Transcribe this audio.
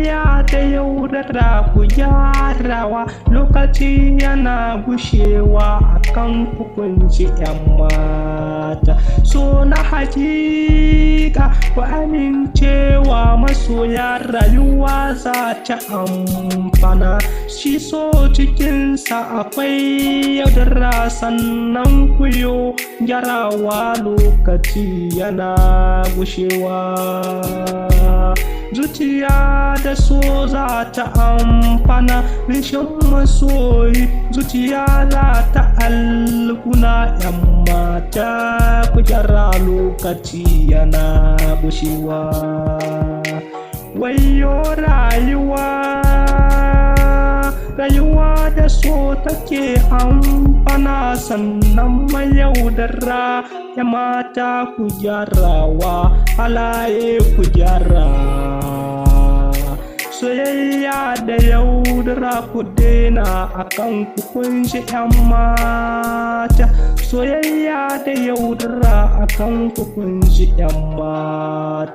soyayya da yaudara ku gyarawa, lokaci yana gushewa akan hukunci 'yan mata. So na hakika ku amincewa masoya, rayuwa za ta amfana. Shi so cikinsa akwai yaudara, sannan ku yo gyarawa, lokaci yana gushewa. Zuciya da so za ta amfana, rishin masoyi zuciya za ta alguna. 'Yan mata ku gyara, lokaci yana gushewa. Wayo rayuwa da so take amfana, sannan mai yaudara. 'Yan mata ku gyarawa, halaye ku gyara. Soyayya da yaudara ku daina akan ku kunshi 'yan mata. Soyayya da yaudara akan ku kunshi 'yan mata.